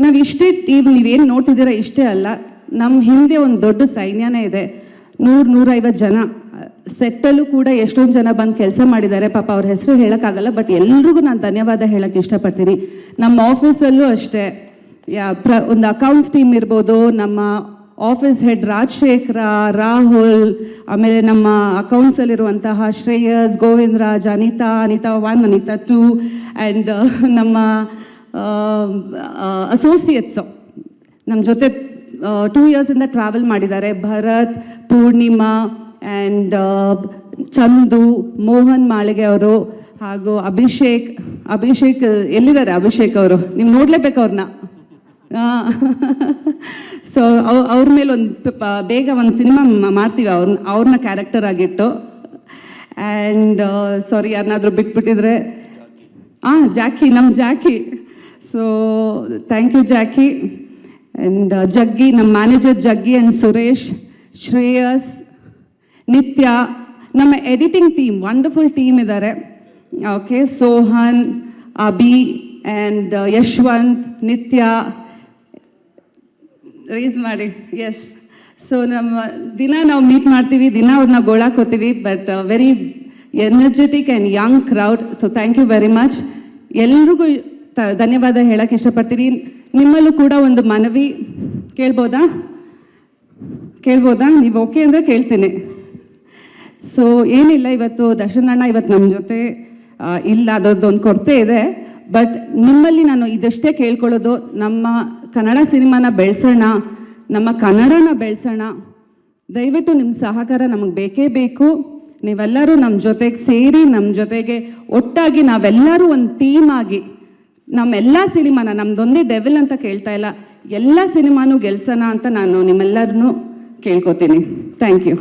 ನಾವು ಇಷ್ಟೇ ನೀವೇನು ನೋಡ್ತಿದ್ದೀರಾ ಇಷ್ಟೇ ಅಲ್ಲ, ನಮ್ಮ ಹಿಂದೆ ಒಂದು ದೊಡ್ಡ ಸೈನ್ಯನೇ ಇದೆ. 100-150 ಜನ ಸೆಟ್ಟಲ್ಲೂ ಕೂಡ ಎಷ್ಟೊಂದು ಜನ ಬಂದು ಕೆಲಸ ಮಾಡಿದ್ದಾರೆ. ಪಾಪ ಅವ್ರ ಹೆಸರು ಹೇಳೋಕ್ಕಾಗಲ್ಲ, ಬಟ್ ಎಲ್ರಿಗೂ ನಾನು ಧನ್ಯವಾದ ಹೇಳೋಕ್ಕೆ ಇಷ್ಟಪಡ್ತೀನಿ. ನಮ್ಮ ಆಫೀಸಲ್ಲೂ ಅಷ್ಟೇ ಒಂದು ಅಕೌಂಟ್ಸ್ ಟೀಮ್ ಇರ್ಬೋದು, ನಮ್ಮ ಆಫೀಸ್ ಹೆಡ್ ರಾಜಶೇಖರ, ರಾಹುಲ್, ಆಮೇಲೆ ನಮ್ಮ ಅಕೌಂಟ್ಸಲ್ಲಿರುವಂತಹ ಶ್ರೇಯಸ್, ಗೋವಿಂದ್ ರಾಜ್, ಅನಿತಾ 1, ಅನಿತಾ 2 ಆ್ಯಂಡ್ ನಮ್ಮ ಅಸೋಸಿಯೇಟ್ಸು ನಮ್ಮ ಜೊತೆ 2 ಇಯರ್ಸಿಂದ ಟ್ರಾವೆಲ್ ಮಾಡಿದ್ದಾರೆ. ಭರತ್, ಪೂರ್ಣಿಮಾ ಆ್ಯಂಡ್ ಚಂದು, ಮೋಹನ್ ಮಾಳಿಗೆ ಅವರು, ಹಾಗೂ ಅಭಿಷೇಕ್ ಎಲ್ಲಿದ್ದಾರೆ ಅಭಿಷೇಕ್ ಅವರು? ನೀವು ನೋಡಲೇಬೇಕು ಅವ್ರನ್ನ. ಸೊ ಅವ್ರ ಮೇಲೆ ಬೇಗ ಒಂದು ಸಿನಿಮಾ ಮಾಡ್ತೀವಿ ಅವ್ರನ್ನ ಕ್ಯಾರೆಕ್ಟರ್ ಆಗಿಟ್ಟು. ಆ್ಯಂಡ್ ಸಾರಿ ಯಾರನ್ನಾದರೂ ಬಿಟ್ಬಿಟ್ಟಿದ್ರೆ ಜಾಕಿ, ನಮ್ಮ Jackie. So thank you Jackie. And Jaggi, ನಮ್ಮ ಮ್ಯಾನೇಜರ್ ಜಗ್ಗಿ ಆ್ಯಂಡ್ ಸುರೇಶ್, ಶ್ರೇಯಸ್, ನಿತ್ಯ, ನಮ್ಮ ಎಡಿಟಿಂಗ್ ಟೀಮ್ ವಂಡರ್ಫುಲ್ ಟೀಮ್ ಇದ್ದಾರೆ. Okay, Sohan, Abhi and Yashwanth, Nithya raise ಮಾಡಿ. ಎಸ್, ಸೊ ನಾವು ಮೀಟ್ ಮಾಡ್ತೀವಿ, ದಿನ ಅವ್ರನ್ನ ಗೋಳಾಕೋತೀವಿ, but very energetic and young crowd. So thank you very much. ಎಲ್ರಿಗೂ ಧನ್ಯವಾದ ಹೇಳೋಕ್ಕೆ ಇಷ್ಟಪಡ್ತೀನಿ. ನಿಮ್ಮಲ್ಲೂ ಕೂಡ ಒಂದು ಮನವಿ ಕೇಳ್ಬೋದಾ? ನೀವು ಓಕೆ ಅಂದರೆ ಕೇಳ್ತೀನಿ. ಸೊ ಏನಿಲ್ಲ, ಇವತ್ತು ದರ್ಶನ್ ಅಣ್ಣ ನಮ್ಮ ಜೊತೆ ಇಲ್ಲ, ಅದೊಂದು ಕೊರತೆ ಇದೆ. ಬಟ್ ನಿಮ್ಮಲ್ಲಿ ನಾನು ಇದಷ್ಟೇ ಕೇಳ್ಕೊಳ್ಳೋದು, ನಮ್ಮ ಕನ್ನಡ ಸಿನಿಮಾನ ಬೆಳೆಸೋಣ, ನಮ್ಮ ಕನ್ನಡನ ಬೆಳೆಸೋಣ. ದಯವಿಟ್ಟು ನಿಮ್ಮ ಸಹಕಾರ ನಮಗೆ ಬೇಕೇ ಬೇಕು. ನೀವೆಲ್ಲರೂ ನಮ್ಮ ಜೊತೆಗೆ ಸೇರಿ, ನಮ್ಮ ಜೊತೆಗೆ ಒಟ್ಟಾಗಿ ನಾವೆಲ್ಲರೂ ಒಂದು ಟೀಮ್ ಆಗಿ ನಮ್ಮೆಲ್ಲ ಸಿನಿಮಾನ, ನಮ್ಮದೊಂದೇ ಡೆವಿಲ್ ಅಂತ ಕೇಳ್ತಾ ಇಲ್ಲ, ಎಲ್ಲ ಸಿನಿಮಾನೂ ಗೆಲ್ಸೋಣ ಅಂತ ನಾನು ನಿಮ್ಮೆಲ್ಲರನ್ನೂ ಕೇಳ್ಕೊತೀನಿ. Thank you.